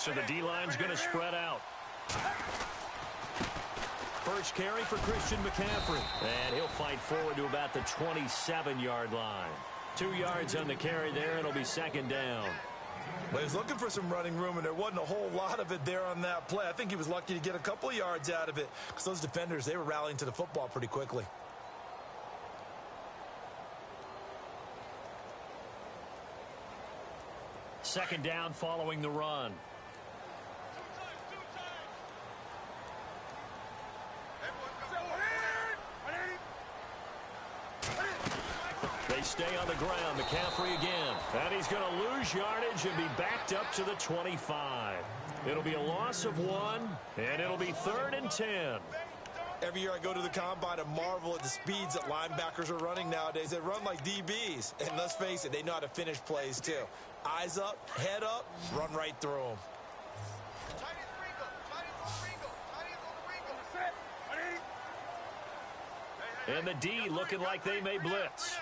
So the D-line's going to spread out. First carry for Christian McCaffrey. And he'll fight forward to about the 27-yard line. 2 yards on the carry there. It'll be second down. Well, he was looking for some running room, and there wasn't a whole lot of it there on that play. I think he was lucky to get a couple of yards out of it because those defenders, they were rallying to the football pretty quickly. Second down following the run. They stay on the ground. McCaffrey again. And he's going to lose yardage and be backed up to the 25. It'll be a loss of 1, and it'll be 3rd and 10. Every year I go to the combine and marvel at the speeds that linebackers are running nowadays. They run like DBs. And let's face it, they know how to finish plays too. Eyes up, head up, run right through them. And the D looking like they may blitz.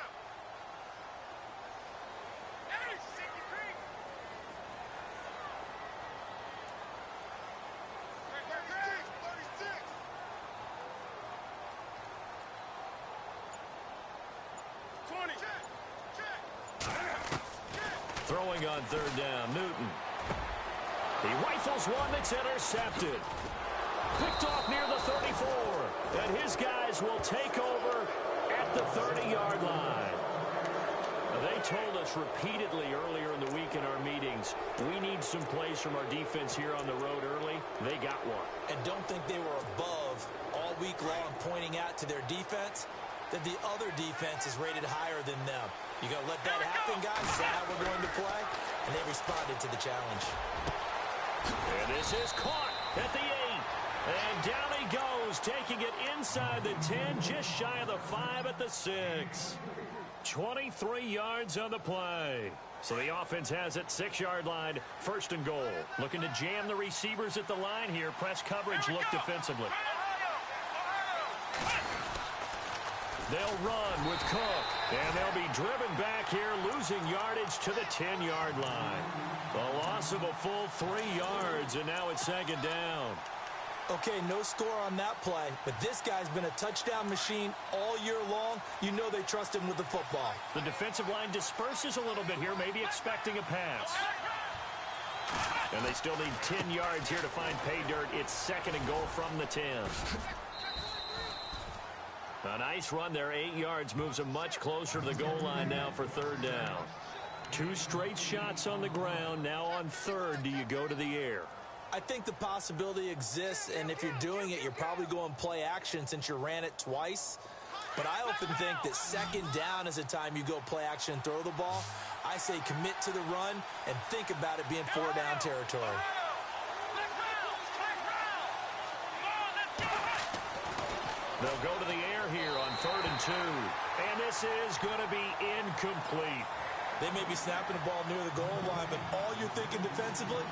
Throwing on third down, Newton. He rifles one that's intercepted. Picked off near the 34. And his guys will take over at the 30-yard line. They told us repeatedly earlier in the week in our meetings, we need some plays from our defense here on the road early. They got one. And don't think they were above all week long pointing out to their defense that the other defense is rated higher than them. You going to let that happen, guys? Is that how we're going to play? And they responded to the challenge. And this is caught at the 8. And down he goes, taking it inside the 10, just shy of the 5 at the 6. 23 yards on the play. So the offense has it, 6-yard line, 1st and goal. Looking to jam the receivers at the line here. Press coverage look defensively. They'll run with Cook, and they'll be driven back here, losing yardage to the 10-yard line. A loss of a full 3 yards, and now it's 2nd down. Okay, no score on that play, but this guy's been a touchdown machine all year long. You know they trust him with the football. The defensive line disperses a little bit here, maybe expecting a pass. And they still need 10 yards here to find pay dirt. It's 2nd and goal from the 10. A nice run there, 8 yards, moves them much closer to the goal line now for 3rd down. 2 straight shots on the ground. Now on 3rd, do you go to the air? I think the possibility exists, and if you're doing it, you're probably going play action since you ran it twice. But I often think that 2nd down is the time you go play action and throw the ball. I say commit to the run and think about it being 4-down territory. They'll go to the air here on 3rd and 2. And this is going to be incomplete. They may be snapping the ball near the goal line, but all you're thinking defensively,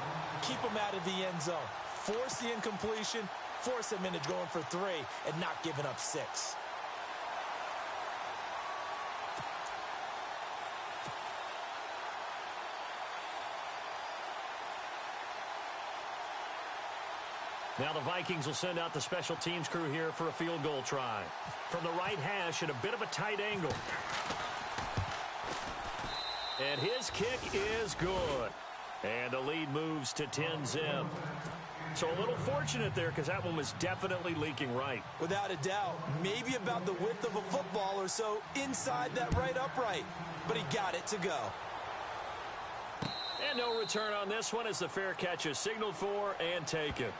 keep them out of the end zone. Force the incompletion, force them into going for 3, and not giving up 6. Now the Vikings will send out the special teams crew here for a field goal try. From the right hash at a bit of a tight angle. And his kick is good. And the lead moves to 10-zip. So a little fortunate there because that one was definitely leaking right. Without a doubt, maybe about the width of a football or so inside that right upright. But he got it to go. And no return on this one as the fair catch is signaled for and taken.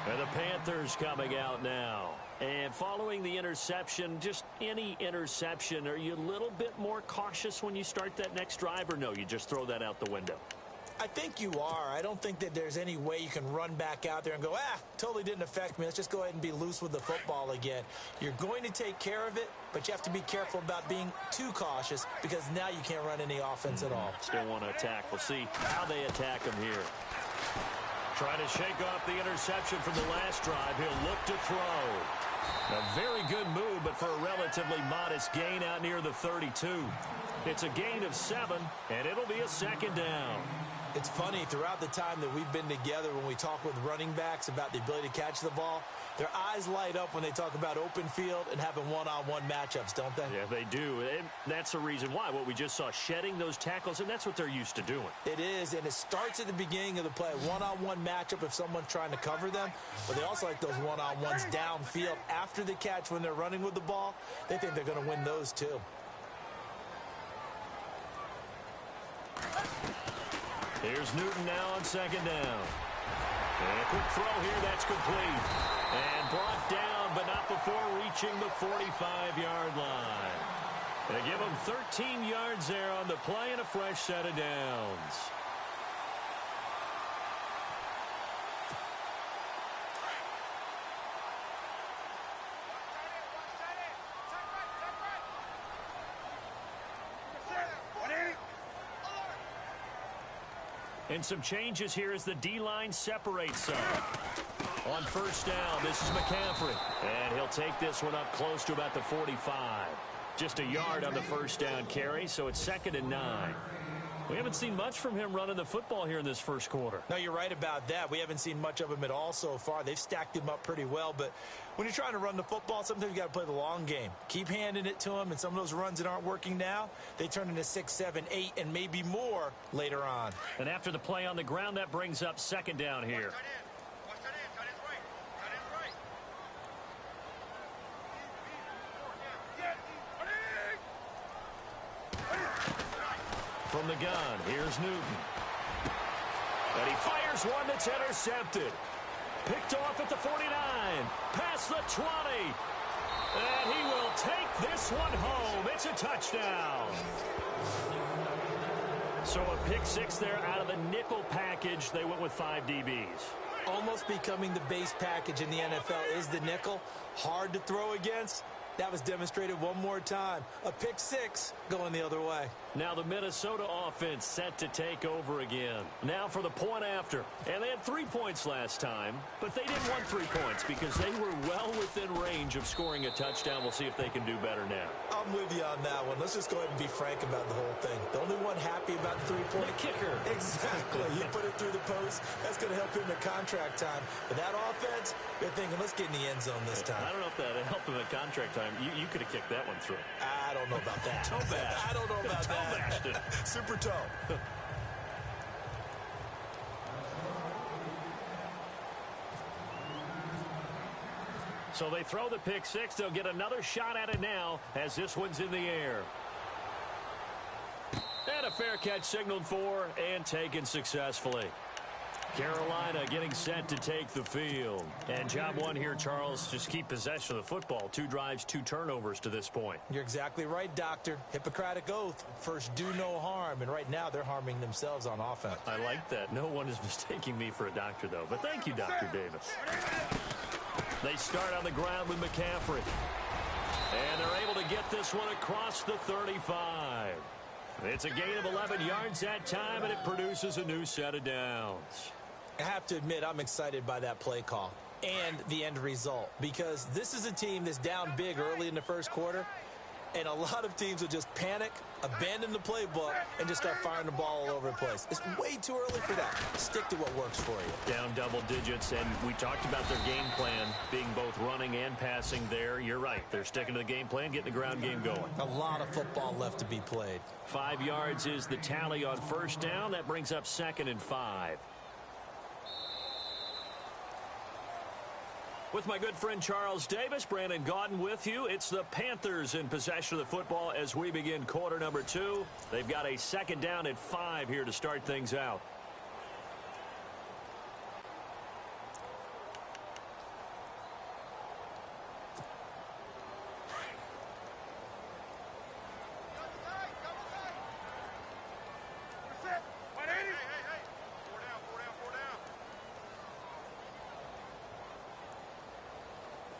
And the Panthers coming out now. And following the interception, just any interception, are you a little bit more cautious when you start that next drive, or no, you just throw that out the window? I think you are. I don't think that there's any way you can run back out there and go, totally didn't affect me. Let's just go ahead and be loose with the football again. You're going to take care of it, but you have to be careful about being too cautious because now you can't run any offense at all. Still want to attack. We'll see how they attack them here. Trying to shake off the interception from the last drive. He'll look to throw. A very good move, but for a relatively modest gain out near the 32. It's a gain of 7, and it'll be a 2nd down. It's funny, throughout the time that we've been together, when we talk with running backs about the ability to catch the ball, their eyes light up when they talk about open field and having one-on-one matchups, don't they? Yeah, they do. And that's the reason why. What we just saw, shedding those tackles, and that's what they're used to doing. It is, and it starts at the beginning of the play. One-on-one matchup if someone's trying to cover them, but they also like those one-on-ones downfield after the catch when they're running with the ball. They think they're going to win those too. Here's Newton now on second down. And a quick throw here, that's complete. And brought down, but not before reaching the 45-yard line. They give him 13 yards there on the play and a fresh set of downs. And some changes here as the D-line separates some. On first down, this is McCaffrey. And he'll take this one up close to about the 45. Just a yard on the first down carry, so it's 2nd and 9. We haven't seen much from him running the football here in this first quarter. No, you're right about that. We haven't seen much of him at all so far. They've stacked him up pretty well, but when you're trying to run the football, sometimes you got to play the long game. Keep handing it to him, and some of those runs that aren't working now, they turn into 6, 7, 8, and maybe more later on. And after the play on the ground, that brings up 2nd down here. From the gun, here's Newton. And he fires one that's intercepted. Picked off at the 49. Past the 20. And he will take this one home. It's a touchdown. So a pick six there out of the nickel package. They went with 5 DBs. Almost becoming the base package in the NFL is the nickel. Hard to throw against. That was demonstrated one more time. A pick six going the other way. Now the Minnesota offense set to take over again. Now for the point after. And they had 3 points last time, but they didn't want 3 points because they were well within range of scoring a touchdown. We'll see if they can do better now. I'm with you on that one. Let's just go ahead and be frank about the whole thing. The only one happy about the 3-point kicker. Exactly. You put it through the post. That's going to help him at contract time. But that offense, they're thinking, let's get in the end zone this time. I don't know if that helped him at contract time. You could have kicked that one through. I don't know about that. Toe bash. I don't know about that. Bashed it. Super toe. So they throw the pick six. They'll get another shot at it now as this one's in the air. And a fair catch signaled for and taken successfully. Carolina getting set to take the field. And job one here, Charles, just keep possession of the football. 2 drives, 2 turnovers to this point. You're exactly right, Doctor. Hippocratic oath. First, do no harm. And right now, they're harming themselves on offense. I like that. No one is mistaking me for a doctor, though. But thank you, Dr. Davis. They start on the ground with McCaffrey. And they're able to get this one across the 35. It's a gain of 11 yards that time, and it produces a new set of downs. I have to admit, I'm excited by that play call and the end result because this is a team that's down big early in the first quarter, and a lot of teams will just panic, abandon the playbook, and just start firing the ball all over the place. It's way too early for that. Stick to what works for you. Down double digits, and we talked about their game plan being both running and passing there. You're right. They're sticking to the game plan, getting the ground game going. A lot of football left to be played. 5 yards is the tally on first down. That brings up 2nd and 5. With my good friend Charles Davis, Brandon Gaudin with you. It's the Panthers in possession of the football as we begin quarter number 2. They've got a 2nd down at 5 here to start things out.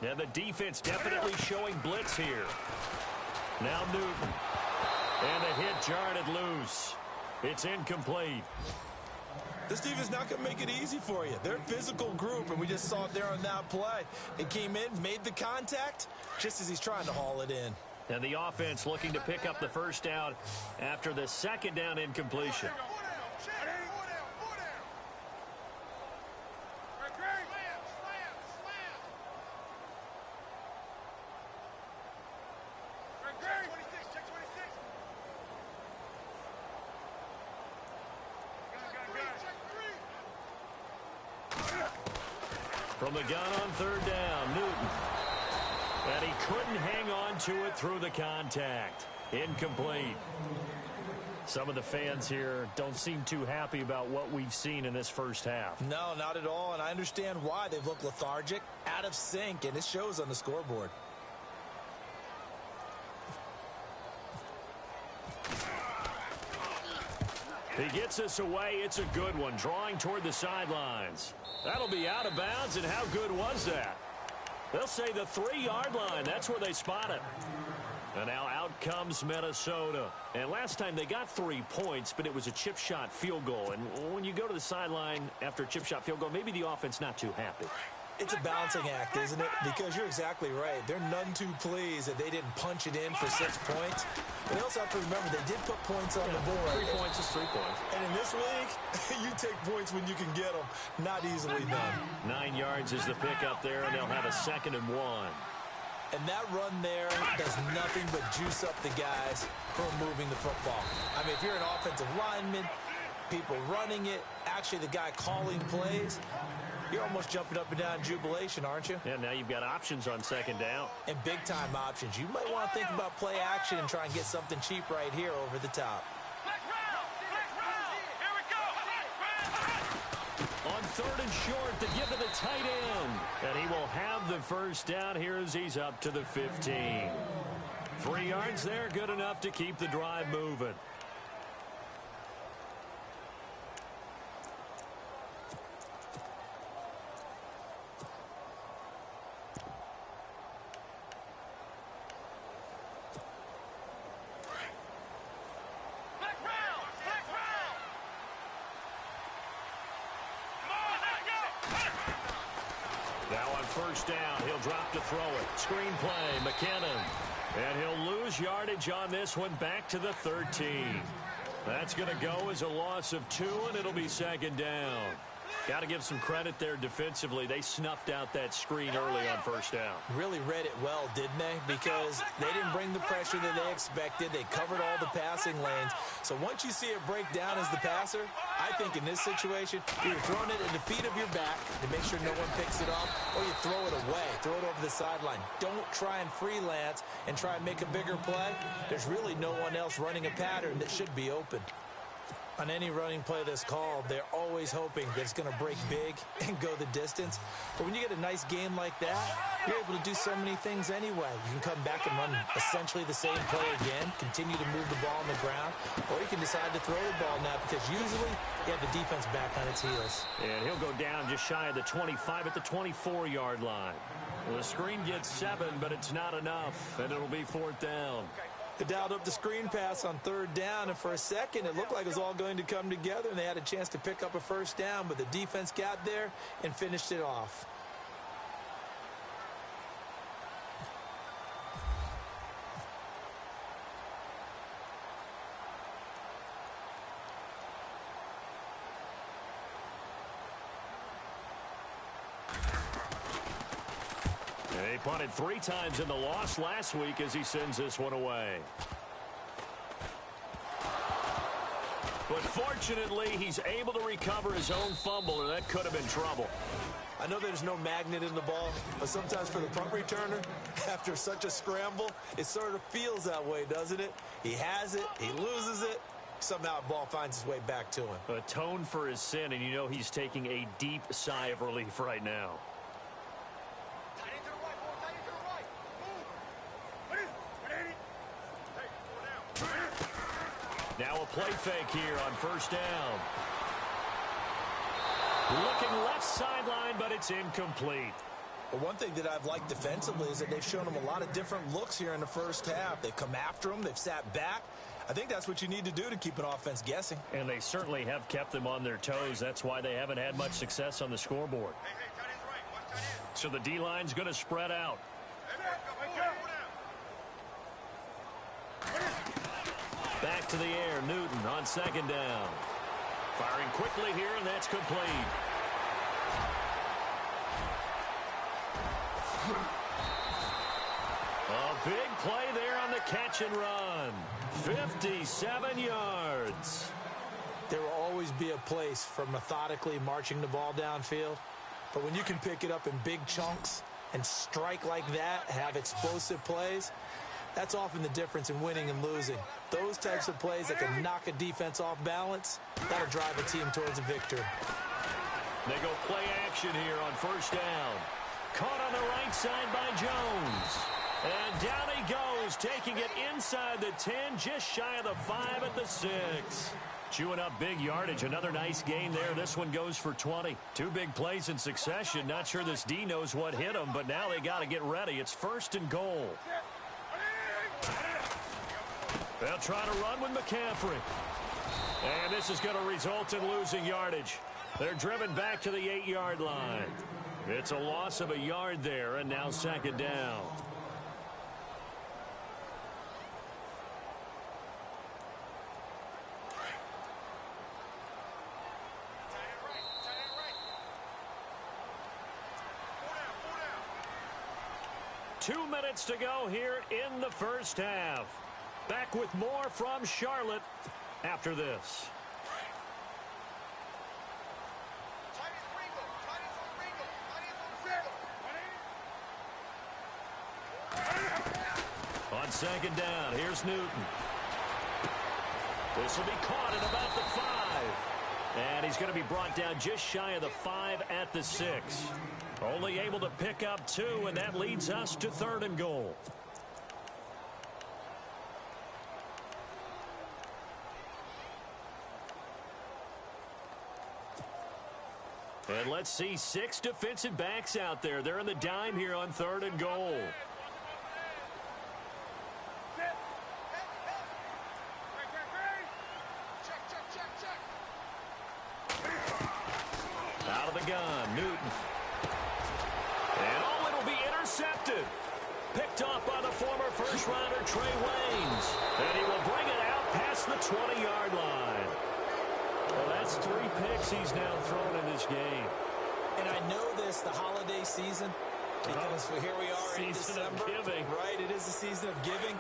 Yeah, the defense definitely showing blitz here. Now Newton. And a hit jarred it loose. It's incomplete. This defense not going to make it easy for you. They're a physical group, and we just saw it there on that play. It came in, made the contact, just as he's trying to haul it in. And the offense looking to pick up the first down after the 2nd down incompletion. From the gun on third down, Newton. And he couldn't hang on to it through the contact. Incomplete. Some of the fans here don't seem too happy about what we've seen in this first half. No, not at all, and I understand why. They've looked lethargic, out of sync, and it shows on the scoreboard. He gets us away. It's a good one, drawing toward the sidelines. That'll be out of bounds, and how good was that? They'll say the 3-yard line. That's where they spot it. And now out comes Minnesota. And last time they got 3 points, but it was a chip shot field goal. And when you go to the sideline after a chip shot field goal, maybe the offense not too happy. It's a balancing act, isn't it? Because you're exactly right. They're none too pleased that they didn't punch it in for 6 points. But they also have to remember they did put points on the board. 3 points is 3 points. And in this league, you take points when you can get them. Not easily done. 9 yards is the pickup there, and they'll have a 2nd and 1. And that run there does nothing but juice up the guys who are moving the football. I mean, if you're an offensive lineman, people running it, actually the guy calling plays, you're almost jumping up and down in jubilation, aren't you? Yeah, now you've got options on 2nd down. And big-time options. You might want to think about play action and try and get something cheap right here over the top. On 3rd and short, to give to the tight end. And he will have the first down here as he's up to the 15. 3 yards there, good enough to keep the drive moving. Now on 1st down, he'll drop to throw it. Screen play, McKinnon. And he'll lose yardage on this one back to the 13. That's going to go as a loss of 2, and it'll be 2nd down. Got to give some credit there defensively. They snuffed out that screen early on 1st down. Really read it well, didn't they? Because they didn't bring the pressure that they expected. They covered all the passing lanes. So once you see it break down as the passer, I think in this situation, you're throwing it at the feet of your back to make sure no one picks it off, or you throw it away, throw it over the sideline. Don't try and freelance and try and make a bigger play. There's really no one else running a pattern that should be open. On any running play that's called, they're always hoping that it's going to break big and go the distance. But when you get a nice game like that, you're able to do so many things anyway. You can come back and run essentially the same play again, continue to move the ball on the ground, or you can decide to throw the ball now because usually you have the defense back on its heels. And he'll go down just shy of the 25 at the 24-yard line. Well, the screen gets 7, but it's not enough, and it'll be 4th down. They dialed up the screen pass on 3rd down, and for a second it looked like it was all going to come together, and they had a chance to pick up a 1st down, but the defense got there and finished it off. He punted 3 times in the loss last week as he sends this one away. But fortunately, he's able to recover his own fumble, or that could have been trouble. I know there's no magnet in the ball, but sometimes for the punt returner, after such a scramble, it sort of feels that way, doesn't it? He has it, he loses it, somehow the ball finds its way back to him. Atone for his sin, and you know he's taking a deep sigh of relief right now. Now a play fake here on 1st down. Looking left sideline, but it's incomplete. But one thing that I've liked defensively is that they've shown them a lot of different looks here in the first half. They've come after them. They've sat back. I think that's what you need to do to keep an offense guessing. And they certainly have kept them on their toes. That's why they haven't had much success on the scoreboard. So the D-line's going to spread out. Back to the air, Newton on 2nd down. Firing quickly here, and that's complete. A big play there on the catch and run. 57 yards. There will always be a place for methodically marching the ball downfield, But when you can pick it up in big chunks and strike like that, have explosive plays, that's often the difference in winning and losing. Those types of plays that can knock a defense off balance, that'll drive a team towards a victory. They go play action here on first down. Caught on the right side by Jones. And down he goes, taking it inside the 10, just shy of the 5 at the 6. Chewing up big yardage. Another nice gain there. This one goes for 20. 2 big plays in succession. Not sure this D knows what hit him, but now they got to get ready. It's first and goal. They'll try to run with McCaffrey. And this is going to result in losing yardage. They're driven back to the 8-yard line. It's a loss of a yard there, and now second down. Two minutes to go here in the first half. Back with more from Charlotte after this. On second down, here's Newton. This will be caught at about the 5. And he's going to be brought down just shy of the 5 at the 6. Only able to pick up 2, and that leads us to third and goal. And let's see 6 defensive backs out there. They're in the dime here on third and goal. Out of the gun, Newton. And oh, it'll be intercepted. Picked off by the former first-rounder Trey Waynes. And he will bring it out past the 20-yard line. Well, that's 3 picks he's now thrown in this game. And I know this, the holiday season, because here we are in December. Season of giving. Right, it is the season of giving.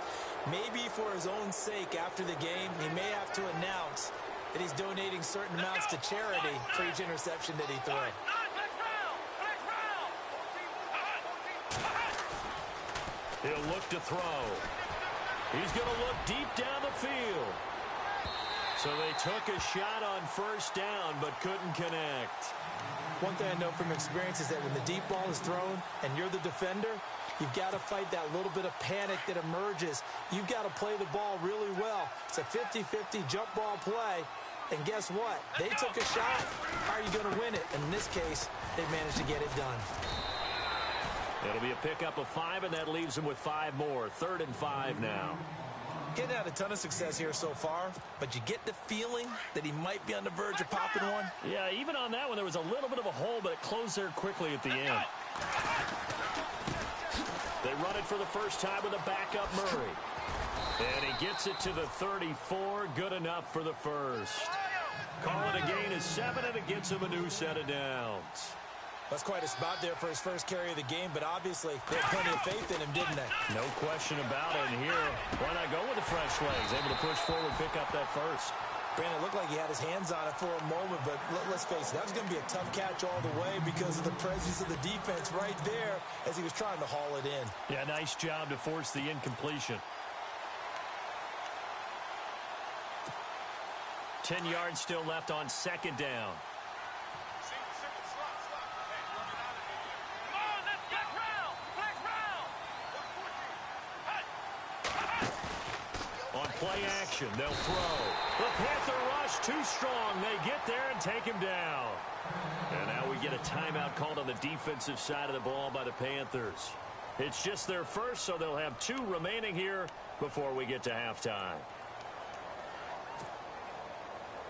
Maybe for his own sake after the game, he may have to announce that he's donating certain amounts to charity for each interception that he threw. He'll look to throw. He's going to look deep down the field. So they took a shot on first down, but couldn't connect. One thing I know from experience is that when the deep ball is thrown and you're the defender, you've got to fight that little bit of panic that emerges. You've got to play the ball really well. It's a 50-50 jump ball play. And guess what? They took a shot. How are you going to win it? And in this case, they managed to get it done. It'll be a pickup of 5, and that leaves them with 5 more. Third and 5 now. Getting had a ton of success here so far, but you get the feeling that he might be on the verge of popping one. Yeah, even on that one, there was a little bit of a hole, but it closed there quickly at the end. They run it for the first time with a backup Murray. And he gets it to the 34. Good enough for the first. Calling a gain of 7, and it gets him a new set of downs. That's quite a spot there for his first carry of the game, but obviously they had plenty of faith in him, didn't they? No question about it. And here, why not go with the fresh legs? Able to push forward, pick up that first. Brandon, it looked like he had his hands on it for a moment, but let's face it, that was going to be a tough catch all the way because of the presence of the defense right there as he was trying to haul it in. Yeah, nice job to force the incompletion. 10 yards still left on second down. On play action, they'll throw. The Panther rush too strong. They get there and take him down. And now we get a timeout called on the defensive side of the ball by the Panthers. It's just their first, so they'll have 2 remaining here before we get to halftime.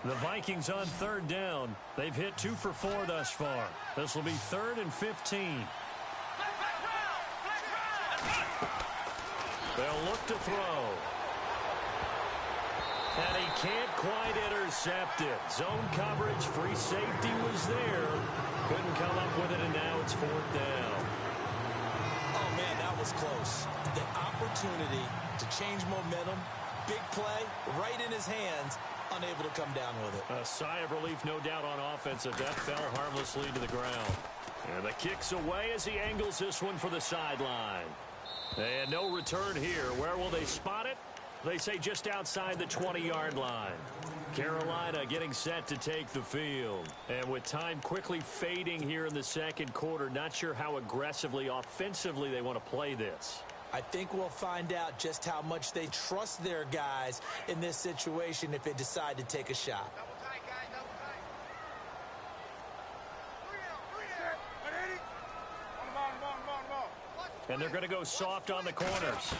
The Vikings on third down. They've hit 2 for 4 thus far. This will be 3rd and 15. They'll look to throw. And he can't quite intercept it. Zone coverage, free safety was there. Couldn't come up with it, and now it's 4th down. Oh, man, that was close. The opportunity to change momentum, big play, right in his hands, unable to come down with it. A sigh of relief, no doubt, on offense. That fell harmlessly to the ground. And the kick's away as he angles this one for the sideline. And no return here. Where will they spot it? They say just outside the 20-yard line. Carolina getting set to take the field. And with time quickly fading here in the second quarter, not sure how aggressively, offensively they want to play this. I think we'll find out just how much they trust their guys in this situation if they decide to take a shot. And they're going to go soft on the corners.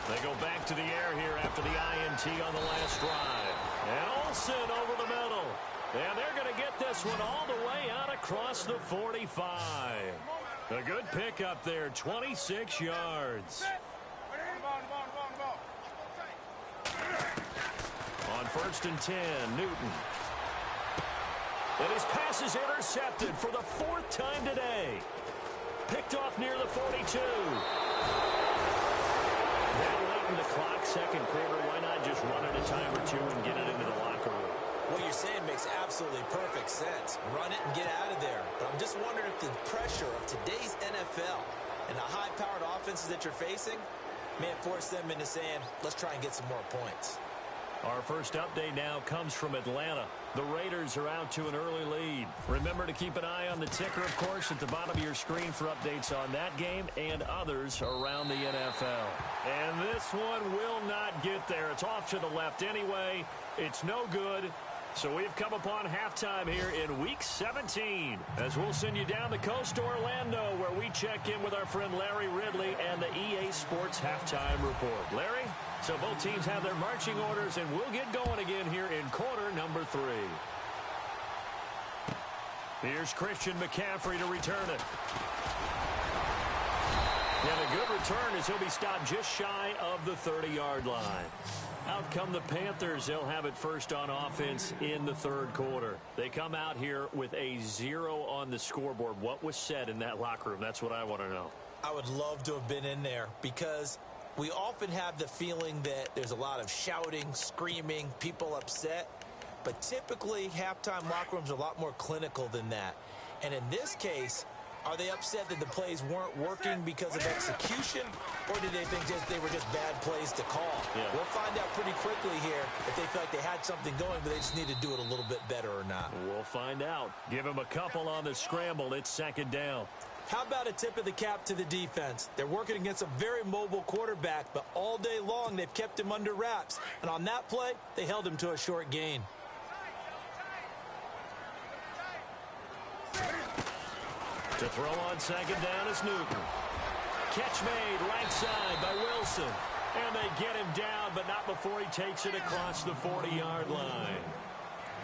They go back to the air here after the INT on the last drive. And Olsen over the middle. And they're going to get this one all the way out across the 45. A good pickup there, 26 yards. On 1st and 10, Newton. And his pass is intercepted for the 4th time today. Picked off near the 42. That late in the clock, second quarter, why not just run it a time or two and get it into the locker room? What you're saying makes absolutely perfect sense. Run it and get out of there. But I'm just wondering if the pressure of today's NFL and the high-powered offenses that you're facing may force them into saying, let's try and get some more points. Our first update now comes from Atlanta. The Raiders are out to an early lead. Remember to keep an eye on the ticker, of course, at the bottom of your screen for updates on that game and others around the NFL. And this one will not get there. It's off to the left anyway. It's no good. So we've come upon halftime here in Week 17 as we'll send you down the coast to Orlando where we check in with our friend Larry Ridley and the EA Sports Halftime Report. Larry, so both teams have their marching orders and we'll get going again here in quarter number 3. Here's Christian McCaffrey to return it. And a good return as he'll be stopped just shy of the 30-yard line. Out come the Panthers. They'll have it first on offense in the third quarter. They come out here with a 0 on the scoreboard. What was said in that locker room? That's what I want to know. I would love to have been in there because we often have the feeling that there's a lot of shouting, screaming, people upset. But typically, halftime locker rooms are a lot more clinical than that. And in this case, are they upset that the plays weren't working because of execution, or did they think they were just bad plays to call? Yeah. We'll find out pretty quickly here if they feel like they had something going, but they just need to do it a little bit better or not. We'll find out. Give them a couple on the scramble. It's second down. How about a tip of the cap to the defense? They're working against a very mobile quarterback, but all day long they've kept him under wraps. And on that play, they held him to a short gain. To throw on second down is Newton. Catch made right side by Wilson. And they get him down, but not before he takes it across the 40-yard line.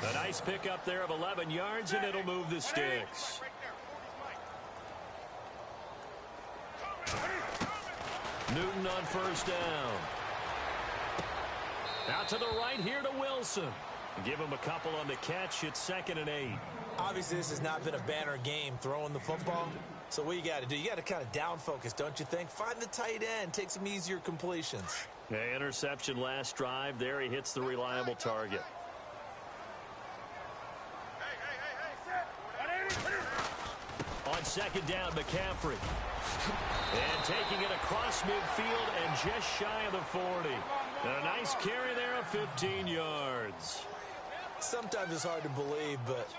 A nice pickup there of 11 yards, and it'll move the sticks. Newton on first down. Out to the right here to Wilson. Give him a couple on the catch. It's 2nd and 8. Obviously, this has not been a banner game throwing the football. So what you got to do, you got to kind of down focus, don't you think? Find the tight end, take some easier completions. Yeah, interception last drive. There he hits the reliable target. On second down, McCaffrey. And taking it across midfield and just shy of the 40. And a nice carry there of 15 yards. Sometimes it's hard to believe, but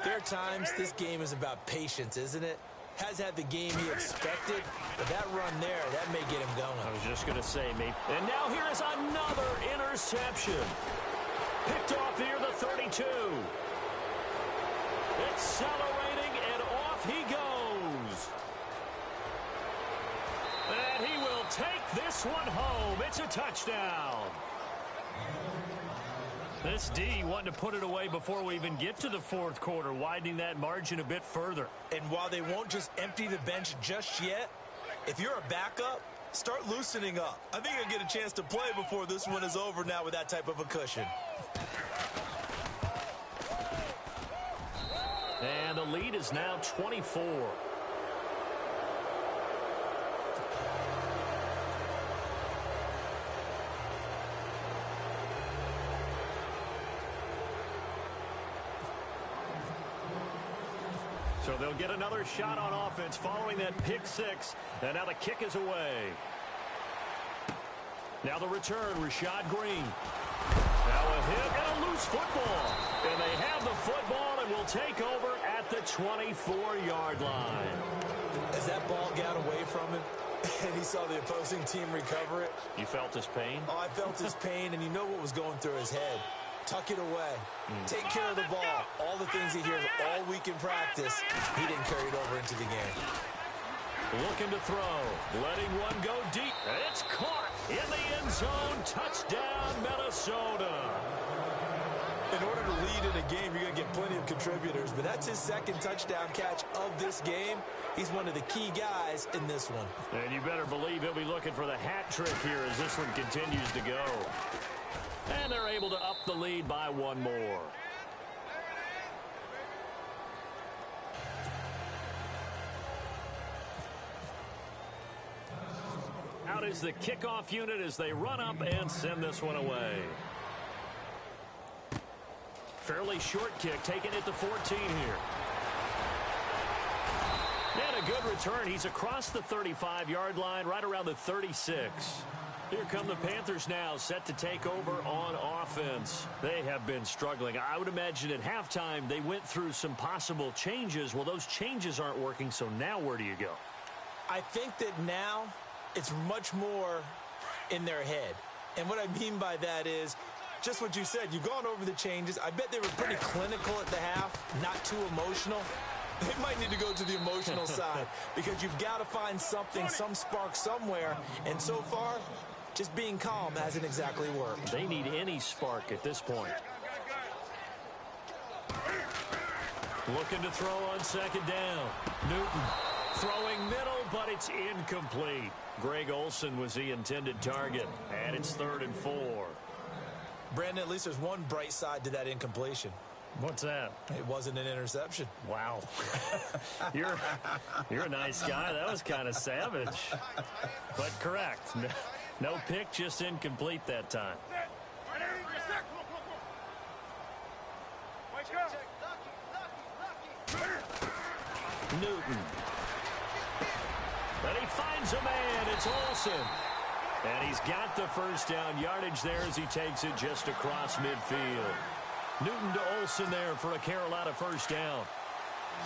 there are times this game is about patience, isn't it? Has had the game he expected, but that run there, that may get him going. I was just going to say, mate. And now here is another interception. Picked off near the 32. Accelerating, and off he goes. And he will take this one home. It's a touchdown. This D wanting to put it away before we even get to the fourth quarter, widening that margin a bit further. And while they won't just empty the bench just yet, if you're a backup, start loosening up. I think you'll get a chance to play before this one is over now with that type of a cushion. And the lead is now 24. So they'll get another shot on offense following that pick six. And now the kick is away. Now the return, Rashad Green. Now a hit and a loose football. And they have the football and will take over at the 24-yard line. As that ball got away from him and he saw the opposing team recover it. You felt his pain? Oh, I felt his pain, and you know what was going through his head. Tuck it away. Take care of the ball. All the things he hears all week in practice, he didn't carry it over into the game. Looking to throw. Letting one go deep. It's caught in the end zone. Touchdown, Minnesota. In order to lead in a game, you're going to get plenty of contributors, but that's his second touchdown catch of this game. He's one of the key guys in this one. And you better believe he'll be looking for the hat trick here as this one continues to go. And they're able to up the lead by one more. Out is the kickoff unit as they run up and send this one away. Fairly short kick, taking it to 14 here. And a good return. He's across the 35-yard line, right around the 36. Here come the Panthers now, set to take over on offense. They have been struggling. I would imagine at halftime they went through some possible changes. Well, those changes aren't working, so now where do you go? I think that now it's much more in their head. And what I mean by that is just what you said. You've gone over the changes. I bet they were pretty clinical at the half, not too emotional. They might need to go to the emotional side because you've got to find something, some spark somewhere. And so far, just being calm hasn't exactly worked. They need any spark at this point. Looking to throw on second down. Newton throwing middle, but it's incomplete. Greg Olsen was the intended target, and it's 3rd and 4. Brandon, at least there's one bright side to that incompletion. What's that? It wasn't an interception. Wow. You're a nice guy. That was kind of savage. But correct. No pick, just incomplete that time. Newton. And he finds a man. It's Olsen. And he's got the first down yardage there as he takes it just across midfield. Newton to Olsen there for a Carolina first down.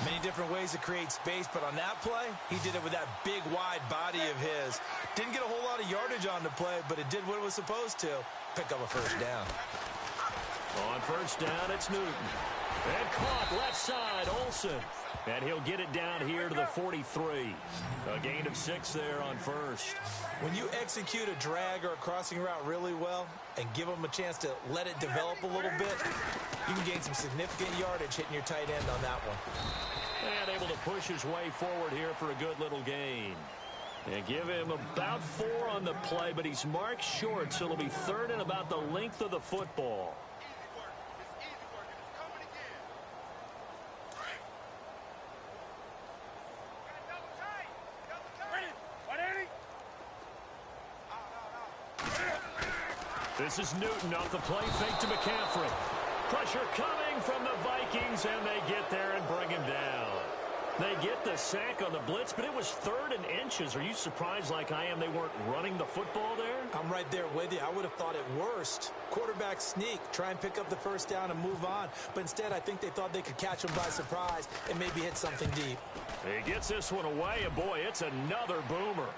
Many different ways to create space, but on that play, he did it with that big, wide body of his. Didn't get a whole lot of yardage on the play, but it did what it was supposed to. Pick up a first down. On first down, it's Newton. And caught left side, Olsen. And he'll get it down here to the 43. A gain of 6 there on first. When you execute a drag or a crossing route really well and give them a chance to let it develop a little bit, you can gain some significant yardage hitting your tight end on that one. And able to push his way forward here for a good little gain. And give him about 4 on the play, but he's marked short, so it'll be 3rd and about the length of the football. This is Newton off the play fake to McCaffrey. Pressure coming from the Vikings, and they get there and bring him down. They get the sack on the blitz, but it was 3rd and inches. Are you surprised like I am they weren't running the football there? I'm right there with you. I would have thought it worst. Quarterback sneak, try and pick up the first down and move on. But instead, I think they thought they could catch him by surprise and maybe hit something deep. He gets this one away, and boy, it's another boomer.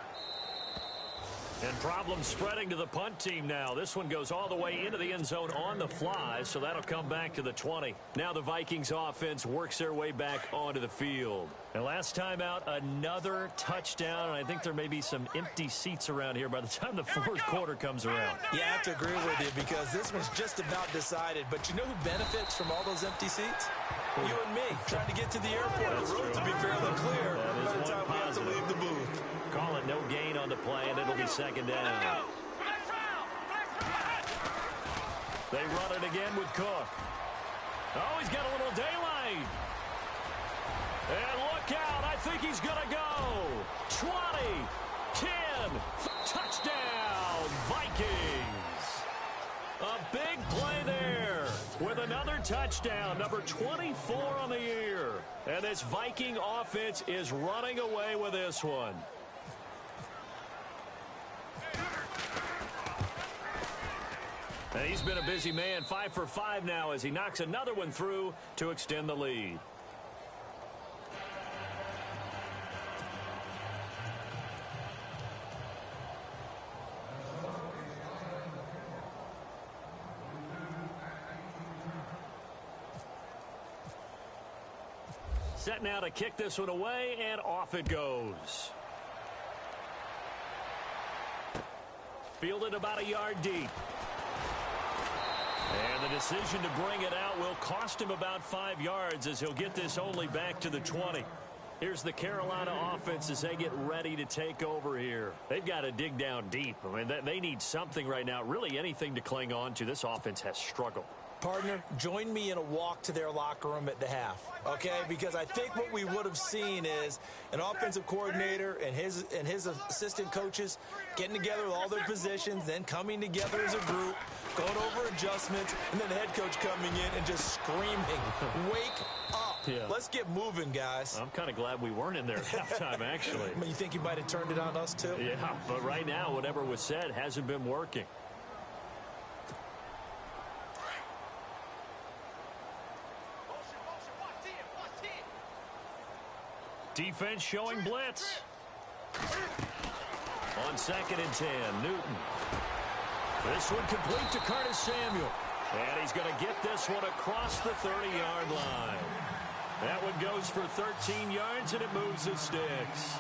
And problems spreading to the punt team now. This one goes all the way into the end zone on the fly, so that'll come back to the 20. Now the Vikings offense works their way back onto the field. And last time out, another touchdown, and I think there may be some empty seats around here by the time the 4th quarter comes around. Yeah, I have to agree with you because this one's just about decided. But you know who benefits from all those empty seats? You and me, trying to get to the airport. That's the roads true. will be fairly clear by the time we have to positive. leave the booth. Call it no gain on the play, and it'll be 2nd down. They run it again with Cook. Oh, he's got a little daylight. And look out. I think he's going to go. 20, 10, touchdown, Vikings. A big play there with another touchdown, number 24 on the year. And this Viking offense is running away with this one. And he's been a busy man, 5 for 5 now as he knocks another one through to extend the lead. Set now to kick this one away, and off it goes. Fielded about a yard deep. And the decision to bring it out will cost him about 5 yards as he'll get this only back to the 20. Here's the Carolina offense as they get ready to take over here. They've got to dig down deep. I mean, they need something right now, really anything to cling on to. This offense has struggled. Partner, join me in a walk to their locker room at the half, okay? Because I think what we would have seen is an offensive coordinator and his assistant coaches getting together with all their positions, then coming together as a group, going over adjustments, and then the head coach coming in and just screaming, "Wake up. Yeah. Let's get moving, guys." I'm kind of glad we weren't in there at halftime, actually. You think you might have turned it on us, too? Yeah, but right now, whatever was said hasn't been working. Defense showing blitz. On 2nd and 10, Newton. This one complete to Curtis Samuel. And he's going to get this one across the 30-yard line. That one goes for 13 yards, and it moves the sticks.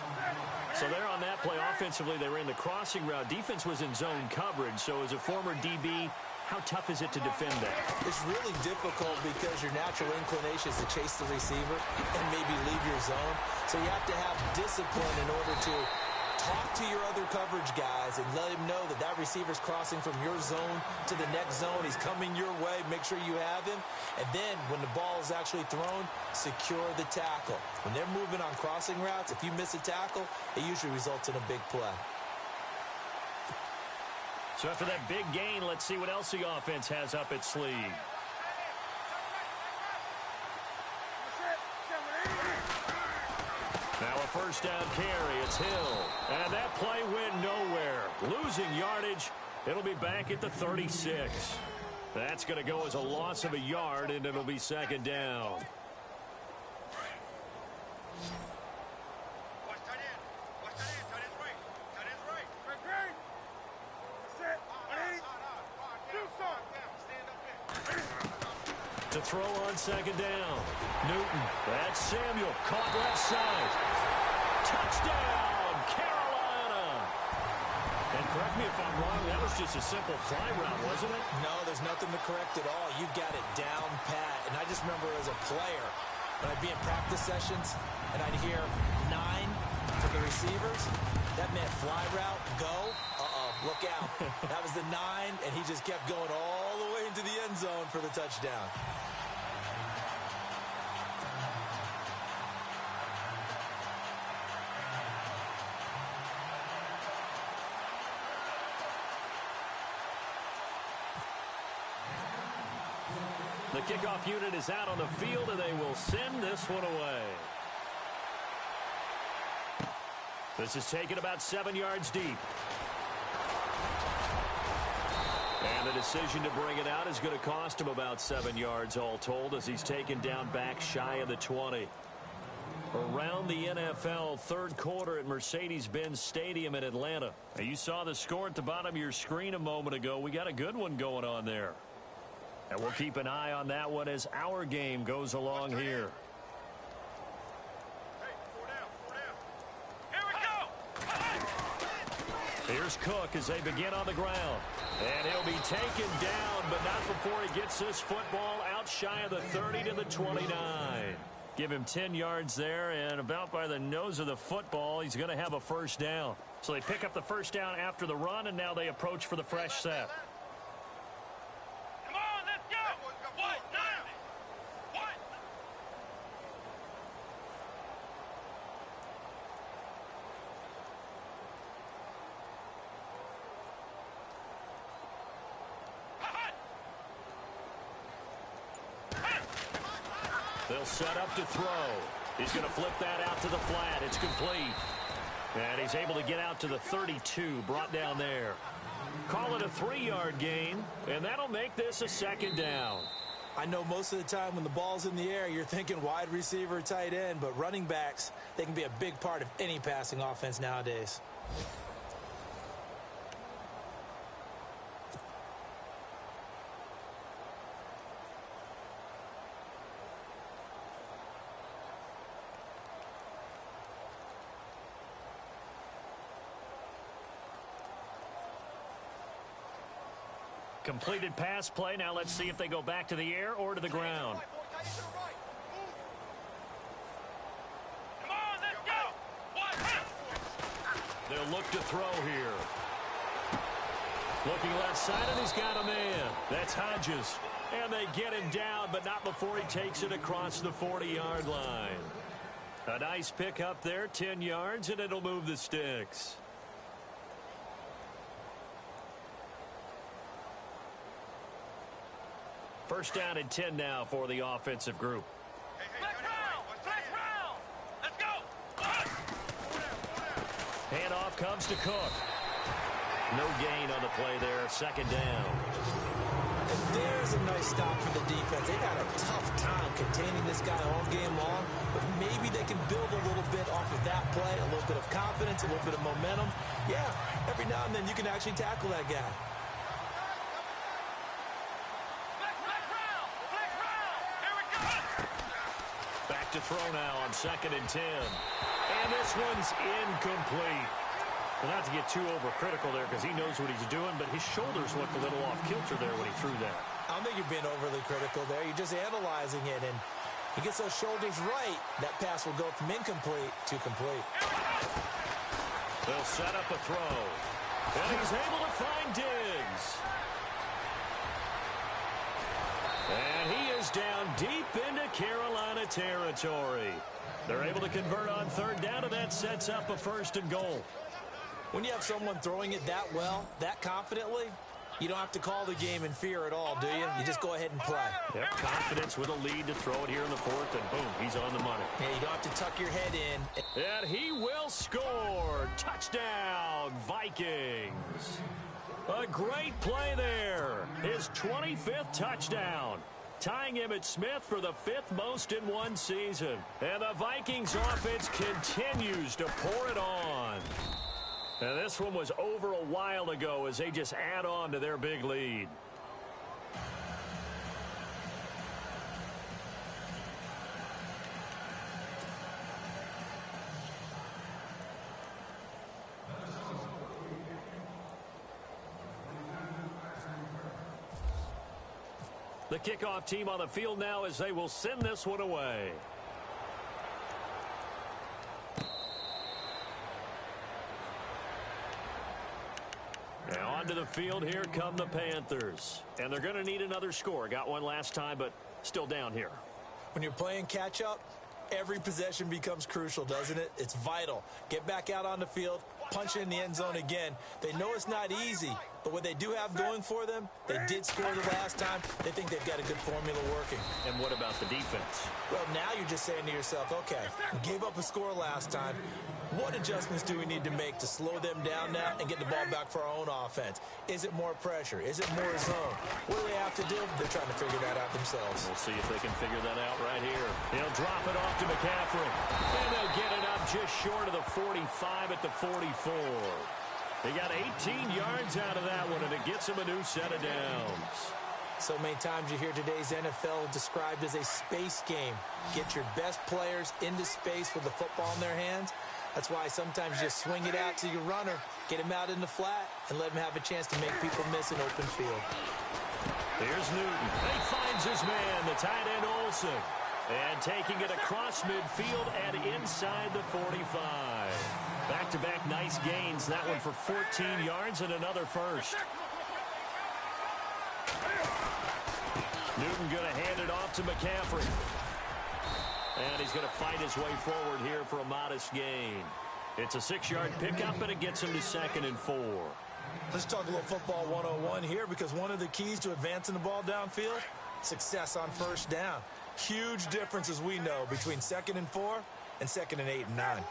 So there on that play, offensively, they ran the crossing route. Defense was in zone coverage, so as a former DB, how tough is it to defend that? It's really difficult because your natural inclination is to chase the receiver and maybe leave your zone. So you have to have discipline in order to talk to your other coverage guys and let him know that that receiver's crossing from your zone to the next zone. He's coming your way. Make sure you have him. And then when the ball is actually thrown, secure the tackle. When they're moving on crossing routes, if you miss a tackle, it usually results in a big play. So after that big gain, let's see what else the offense has up its sleeve. Now a first down carry. It's Hill. And that play went nowhere. Losing yardage. It'll be back at the 36. That's going to go as a loss of a yard, and it'll be 2nd down. To throw on 2nd down. Newton. That's Samuel. Caught left side. Touchdown, Carolina. And correct me if I'm wrong, that was just a simple fly route, wasn't it? No, there's nothing to correct at all. You've got it down pat. And I just remember as a player, when I'd be in practice sessions, and I'd hear 9 for the receivers, that meant fly route, go. Look out. That was the 9, and he just kept going all the way into the end zone for the touchdown. The kickoff unit is out on the field, and they will send this one away. This is taken about 7 yards deep. And the decision to bring it out is going to cost him about 7 yards all told as he's taken down back shy of the 20. Around the NFL, third quarter at Mercedes-Benz Stadium in Atlanta. Now, you saw the score at the bottom of your screen a moment ago. We got a good one going on there. And we'll keep an eye on that one as our game goes along here. Here's Cook as they begin on the ground. And he'll be taken down, but not before he gets this football out shy of the 30 to the 29. Give him 10 yards there, and about by the nose of the football, he's going to have a first down. So they pick up the first down after the run, and now they approach for the fresh set. Come on, let's go! What? What? They'll set up to throw. He's going to flip that out to the flat. It's complete. And he's able to get out to the 32, brought down there. Call it a 3-yard gain, and that'll make this a second down. I know most of the time when the ball's in the air, you're thinking wide receiver, tight end, but running backs, they can be a big part of any passing offense nowadays. Completed pass play. Now let's see if they go back to the air or to the ground. Come on, let's go. They'll look to throw here. Looking left side, and he's got a man. That's Hodges. And they get him down, but not before he takes it across the 40-yard line. A nice pick up there, 10 yards, and it'll move the sticks. First down and 10 now for the offensive group. Flex round. Let's go. Handoff comes to Cook. No gain on the play there. Second down. And there's a nice stop for the defense. They got a tough time containing this guy all game long, but maybe they can build a little bit off of that play, a little bit of confidence, a little bit of momentum. Yeah, every now and then you can actually tackle that guy. Back to throw now on 2nd and 10. And this one's incomplete. Well, not to get too overcritical there because he knows what he's doing, but his shoulders looked a little off kilter there when he threw that. I don't think you're being overly critical there. You're just analyzing it, and he gets those shoulders right. That pass will go from incomplete to complete. They'll set up a throw. And he's able to find Diggs. And he is down deep into Carolina territory. They're able to convert on 3rd down, and that sets up a 1st and goal. When you have someone throwing it that well, that confidently, you don't have to call the game in fear at all, do you? You just go ahead and play. Yep, confidence with a lead to throw it here in the 4th, and boom, he's on the money. Yeah, you don't have to tuck your head in. And he will score. Touchdown, Vikings. A great play there. His 25th touchdown. Tying him at Smith for the 5th most in one season. And the Vikings offense continues to pour it on. And this one was over a while ago as they just add on to their big lead. The kickoff team on the field now as they will send this one away. Now onto the field, here come the Panthers. And they're going to need another score. Got one last time, but still down here. When you're playing catch-up, every possession becomes crucial, doesn't it? It's vital. Get back out on the field, punch it in the end zone again. They know it's not easy, but what they do have going for them, they did score the last time. They think they've got a good formula working. And what about the defense? Well, now you're just saying to yourself, okay, we gave up a score last time. What adjustments do we need to make to slow them down now and get the ball back for our own offense? Is it more pressure? Is it more zone? What do they have to do? They're trying to figure that out themselves. We'll see if they can figure that out right here. He'll drop it off to McCaffrey. And they'll get it up just short of the 45 at the 44. They got 18 yards out of that one, and it gets them a new set of downs. So many times you hear today's NFL described as a space game. Get your best players into space with the football in their hands. That's why sometimes you just swing it out to your runner, get him out in the flat, and let him have a chance to make people miss an open field. Here's Newton. He finds his man, the tight end Olsen. And taking it across midfield and inside the 45. Back-to-back nice gains. That one for 14 yards and another first. Newton going to hand it off to McCaffrey. And he's going to fight his way forward here for a modest gain. It's a 6-yard pickup, and it gets him to 2nd and 4. Let's talk a little football 101 here, because one of the keys to advancing the ball downfield, success on 1st down. Huge difference, as we know, between 2nd and 4 and 2nd and 8 and 9.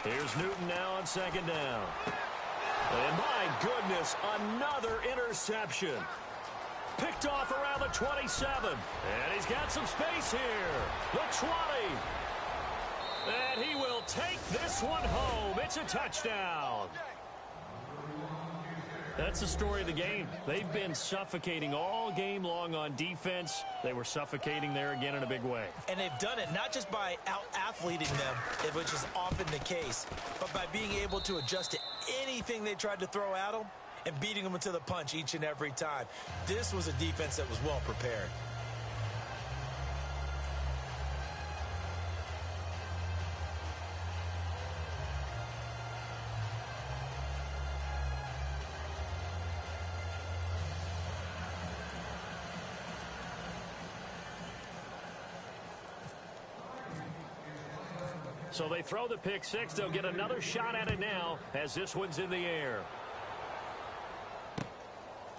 Here's Newton now on 2nd down. And my goodness, another interception. Picked off around the 27. And he's got some space here. The 20. And he will take this one home. It's a touchdown. That's the story of the game. They've been suffocating all game long on defense. They were suffocating there again in a big way. And they've done it not just by out-athleting them, which is often the case, but by being able to adjust to anything they tried to throw at them and beating them into the punch each and every time. This was a defense that was well prepared. So they throw the pick six. They'll get another shot at it now as this one's in the air.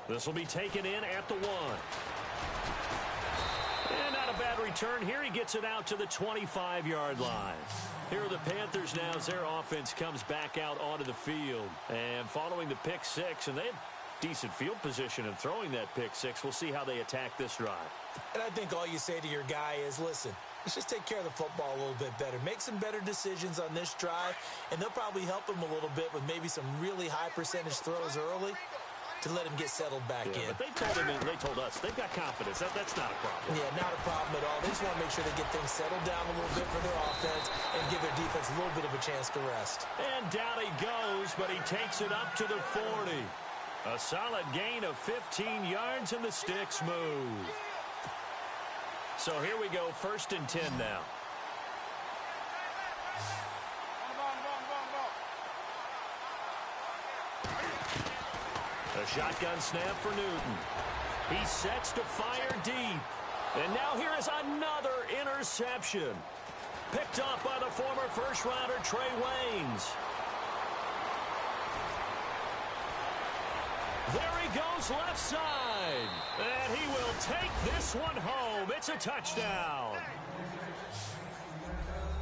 This will be taken in at the 1. And not a bad return here. He gets it out to the 25-yard line. Here are the Panthers now as their offense comes back out onto the field. And following the pick six, and they have decent field position in throwing that pick six. We'll see how they attack this drive. And I think all you say to your guy is, listen, let's just take care of the football a little bit better. Make some better decisions on this drive, and they'll probably help him a little bit with maybe some really high percentage throws early to let him get settled back in. But they told us they've got confidence. That's not a problem. Yeah, not a problem at all. They just want to make sure they get things settled down a little bit for their offense and give their defense a little bit of a chance to rest. And down he goes, but he takes it up to the 40. A solid gain of 15 yards, and the sticks move. So here we go, 1st and 10 now. A shotgun snap for Newton. He sets to fire deep. And now here is another interception. Picked up by the former first-rounder Trey Waynes. There he goes left side. And he will take this one home. It's a touchdown.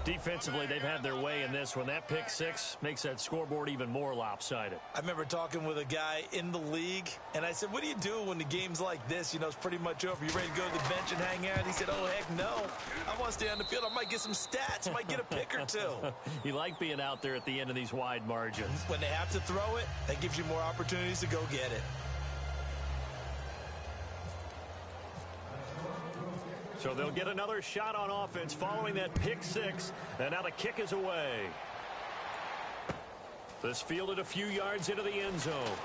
Defensively, they've had their way in this one. That pick six makes that scoreboard even more lopsided. I remember talking with a guy in the league, and I said, what do you do when the game's like this? You know, it's pretty much over. You ready to go to the bench and hang out? He said, oh, heck no. I want to stay on the field. I might get some stats. Might get a pick or two. You like being out there at the end of these wide margins. When they have to throw it, that gives you more opportunities to go get it. So they'll get another shot on offense following that pick six. And now the kick is away. This fielded a few yards into the end zone.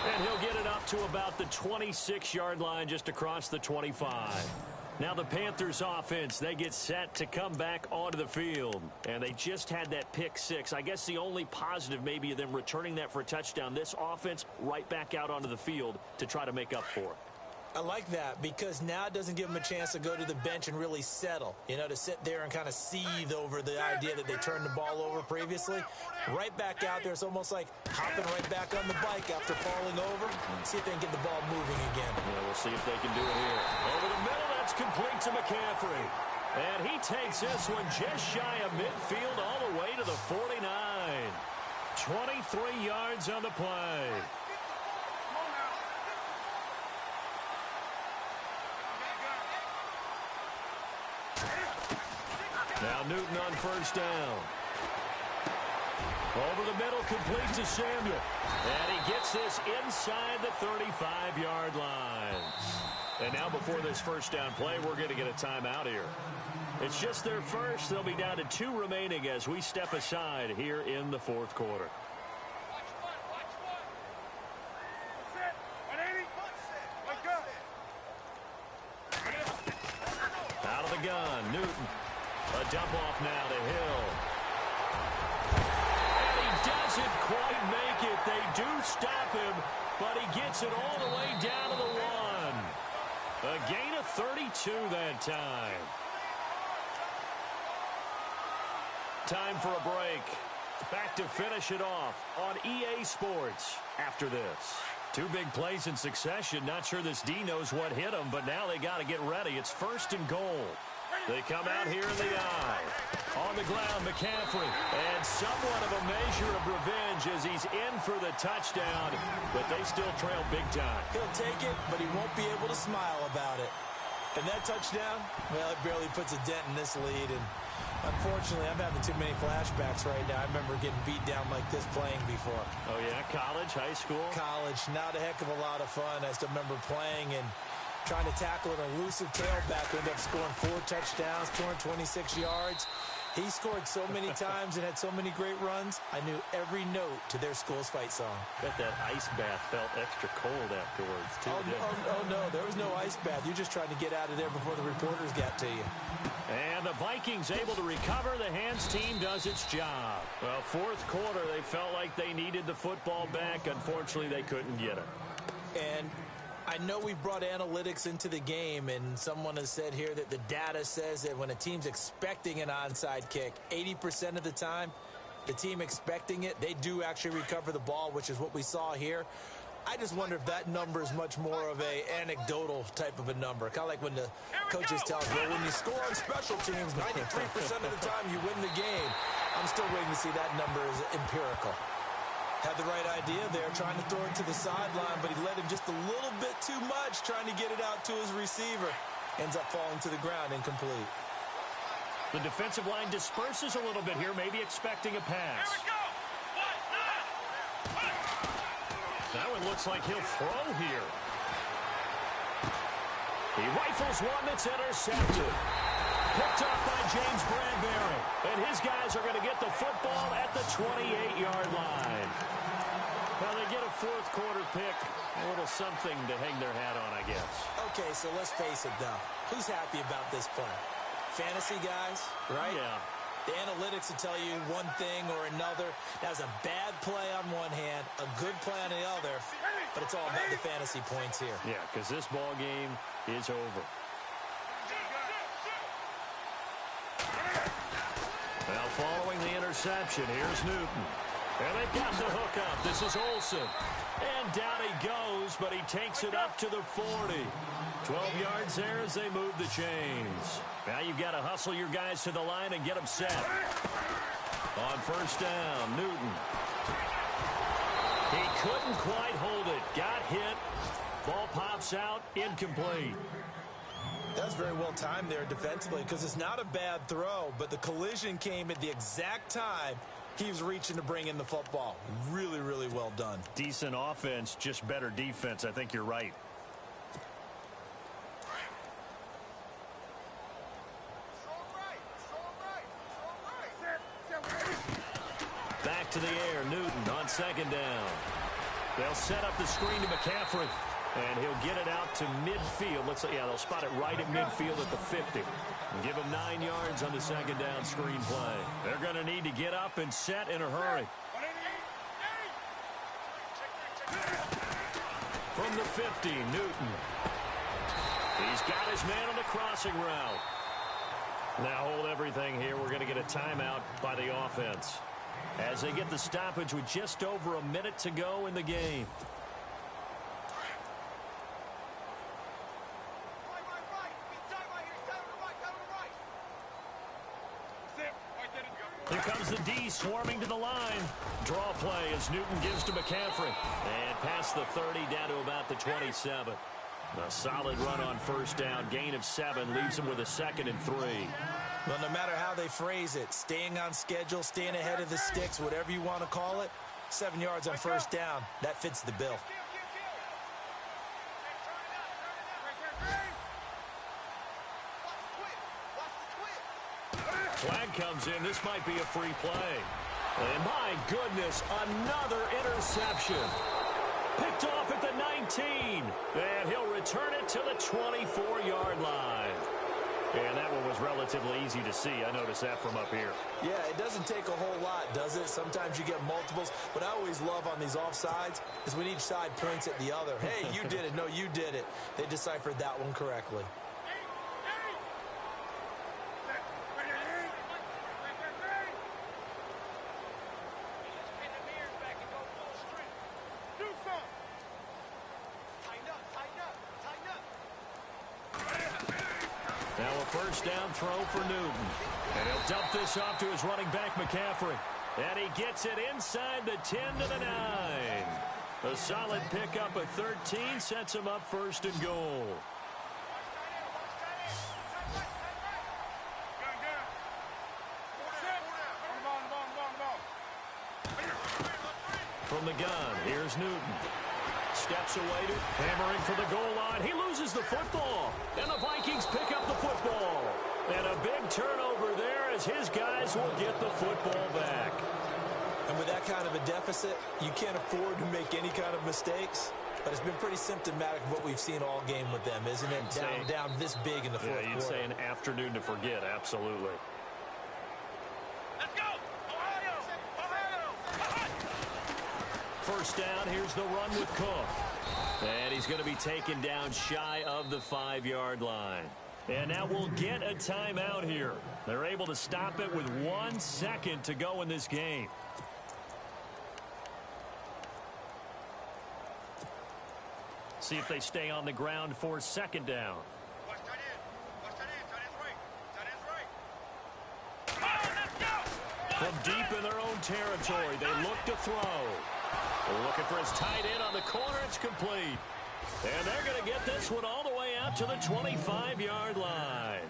And he'll get it up to about the 26-yard line, just across the 25. Now the Panthers offense, they get set to come back onto the field. And they just had that pick six. I guess the only positive maybe of them returning that for a touchdown. This offense right back out onto the field to try to make up for it. I like that because now it doesn't give them a chance to go to the bench and really settle, you know, to sit there and kind of seethe over the idea that they turned the ball over previously. Right back out there, it's almost like hopping right back on the bike after falling over. See if they can get the ball moving again. Yeah, we'll see if they can do it here. Over the middle, that's complete to McCaffrey. And he takes this one just shy of midfield all the way to the 49. 23 yards on the play. Now Newton on first down. Over the middle, complete to Samuel. And he gets this inside the 35-yard line. And now before this first down play, we're going to get a timeout here. It's just their first. They'll be down to 2 remaining as we step aside here in the fourth quarter. Out of the gun, Newton. A dump off now to Hill. And he doesn't quite make it. They do stop him, but he gets it all the way down to the 1. A gain of 32 that time. Time for a break. Back to finish it off on EA Sports after this. Two big plays in succession. Not sure this D knows what hit him, but now they got to get ready. It's 1st and goal. They come out here in the eye. On the ground, McCaffrey. And somewhat of a measure of revenge as he's in for the touchdown, but they still trail big time. He'll take it, but he won't be able to smile about it. And that touchdown, well, it barely puts a dent in this lead. And unfortunately, I'm having too many flashbacks right now. I remember getting beat down like this playing before. Oh, yeah? College, high school? College, not a heck of a lot of fun. I still remember playing and trying to tackle an elusive tailback, ended up scoring 4 touchdowns, 226 yards. He scored so many times and had so many great runs, I knew every note to their school's fight song. Bet that ice bath felt extra cold afterwards, too. Oh, no, there was no ice bath. You're just trying to get out of there before the reporters got to you. And the Vikings able to recover. The Hands team does its job. Well, 4th quarter, they felt like they needed the football back. Unfortunately, they couldn't get it. And I know we brought analytics into the game, and someone has said here that the data says that when a team's expecting an onside kick, 80% of the time, the team expecting it, they do actually recover the ball, which is what we saw here. I just wonder if that number is much more of a anecdotal type of a number. Kind of like when the coaches tell us, well, when you score on special teams, 93% of the time you win the game. I'm still waiting to see that number is empirical. Had the right idea there, trying to throw it to the sideline, but he led him just a little bit too much, trying to get it out to his receiver. Ends up falling to the ground, incomplete. The defensive line disperses a little bit here, maybe expecting a pass. Here we go. That one looks like he'll throw here. He rifles one that's intercepted. Picked off by James Bradbury. And his guys are going to get the football at the 28-yard line. Well, they get a 4th quarter pick. A little something to hang their hat on, I guess. Okay, so let's face it, though. Who's happy about this play? Fantasy guys, right? Yeah. The analytics will tell you one thing or another. That's a bad play on one hand, a good play on the other, but it's all about the fantasy points here. Yeah, because this ball game is over. Well, following the interception, here's Newton. And they've got the hook up. This is Olsen. And down he goes, but he takes it up to the 40. 12 yards there as they move the chains. Now you've got to hustle your guys to the line and get them set. On 1st down, Newton. He couldn't quite hold it. Got hit. Ball pops out. Incomplete. That's very well timed there defensively because it's not a bad throw, but the collision came at the exact time he was reaching to bring in the football. Really, really well done. Decent offense, just better defense. I think you're right. Back to the air, Newton on 2nd down. They'll set up the screen to McCaffrey. And he'll get it out to midfield. Looks like, yeah, they'll spot it right at midfield at the 50. And give him 9 yards on the 2nd down screen play. They're going to need to get up and set in a hurry. From the 50, Newton. He's got his man on the crossing route. Now hold everything here. We're going to get a timeout by the offense as they get the stoppage with just over a minute to go in the game. Here comes the D swarming to the line. Draw play as Newton gives to McCaffrey. And past the 30 down to about the 27. A solid run on 1st down. Gain of 7 leaves him with a 2nd and 3. Well, no matter how they phrase it, staying on schedule, staying ahead of the sticks, whatever you want to call it, 7 yards on 1st down, that fits the bill. Flag comes in. This might be a free play. And my goodness, another interception. Picked off at the 19. And he'll return it to the 24-yard line. And that one was relatively easy to see. I noticed that from up here. Yeah, it doesn't take a whole lot, does it? Sometimes you get multiples. What I always love on these offsides is when each side points at the other. Hey, you did it. No, you did it. They deciphered that one correctly. Now a first down throw for Newton. And he'll dump this off to his running back, McCaffrey. And he gets it inside the 10 to the 9. A solid pickup of 13 sets him up first and goal. From the gun, here's Newton. Steps away to hammering for the goal line. He loses the football. And the Vikings pick up the football. And a big turnover there as his guys will get the football back. And with that kind of a deficit, you can't afford to make any kind of mistakes. But it's been pretty symptomatic of what we've seen all game with them, isn't it? Down this big in the fourth quarter. You'd say an afternoon to forget, absolutely. Let's go! Ohio! Ohio! First down, here's the run with Cook. And he's going to be taken down shy of the 5-yard line. And now we'll get a timeout here. They're able to stop it with 1 second to go in this game. See if they stay on the ground for second down. Watch that in. Watch that in. That is right. That is right. Oh, let's go! From deep in their own territory, they look to throw. Looking for his tight end on the corner. It's complete. And they're going to get this one all the way out to the 25-yard line.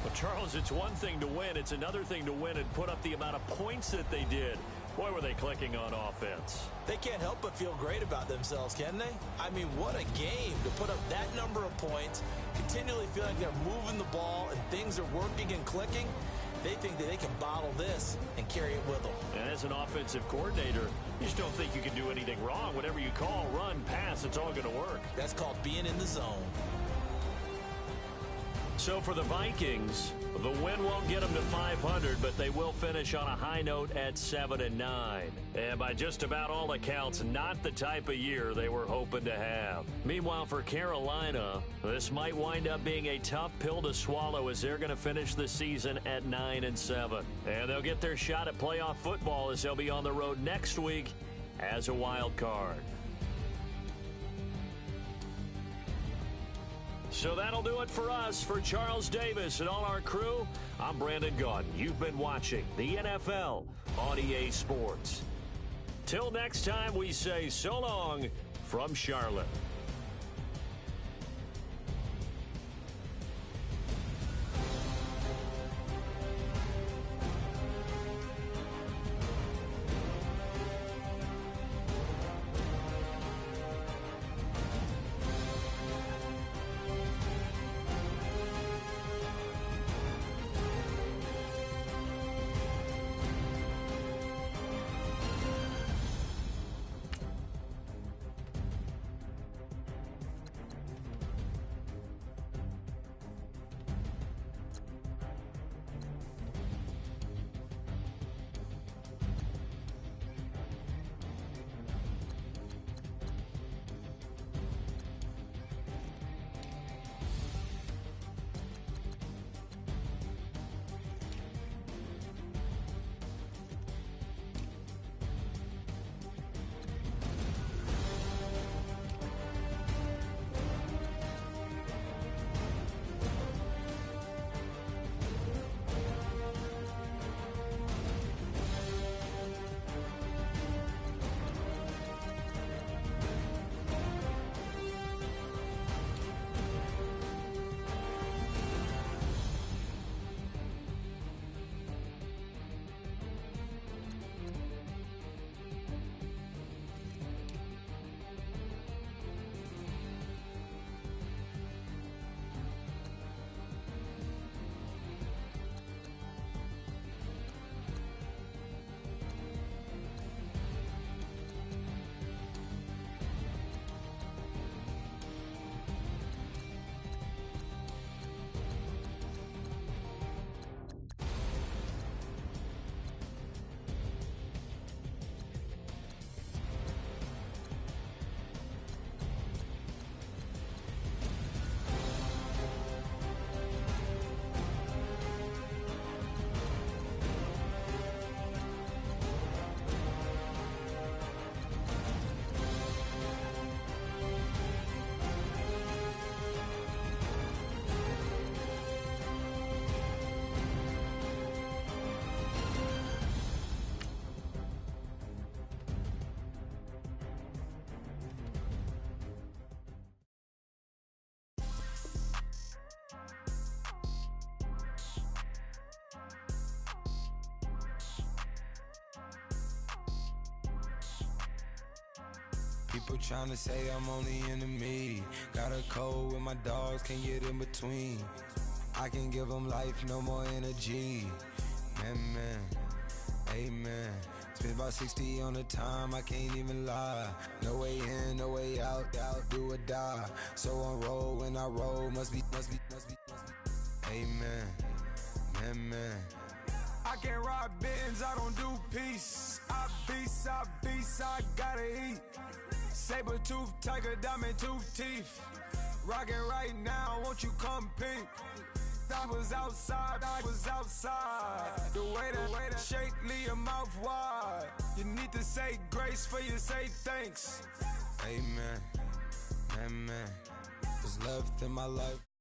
But, Charles, it's one thing to win. It's another thing to win and put up the amount of points that they did. Boy, were they clicking on offense. They can't help but feel great about themselves, can they? I mean, what a game to put up that number of points, continually feel like they're moving the ball and things are working and clicking. They think that they can bottle this and carry it with them. And as an offensive coordinator, you just don't think you can do anything wrong. Whatever you call, run, pass, it's all going to work. That's called being in the zone. So for the Vikings, the win won't get them to 500, but they will finish on a high note at 7-9. And by just about all accounts, not the type of year they were hoping to have. Meanwhile, for Carolina, this might wind up being a tough pill to swallow as they're going to finish the season at 9-7. And they'll get their shot at playoff football as they'll be on the road next week as a wild card. So that'll do it for us. For Charles Davis and all our crew, I'm Brandon Gaudin. You've been watching the NFL on EA Sports. Till next time, we say so long from Charlotte. People trying to say I'm only enemy. Got a code with my dogs, can't get in between. I can give them life, no more energy. Man, amen. Spent about 60 on the time, I can't even lie. No way in, no way out, do or die. So on roll, when I roll, must be. Amen, man. I can't ride Benz, I don't do peace. I beast, I gotta eat. Saber tooth, tiger, diamond tooth teeth. Rockin' right now, won't you come peep? I was outside. The way that shake, leave your mouth wide. You need to say grace for you say thanks. Amen, man. What's left in my life?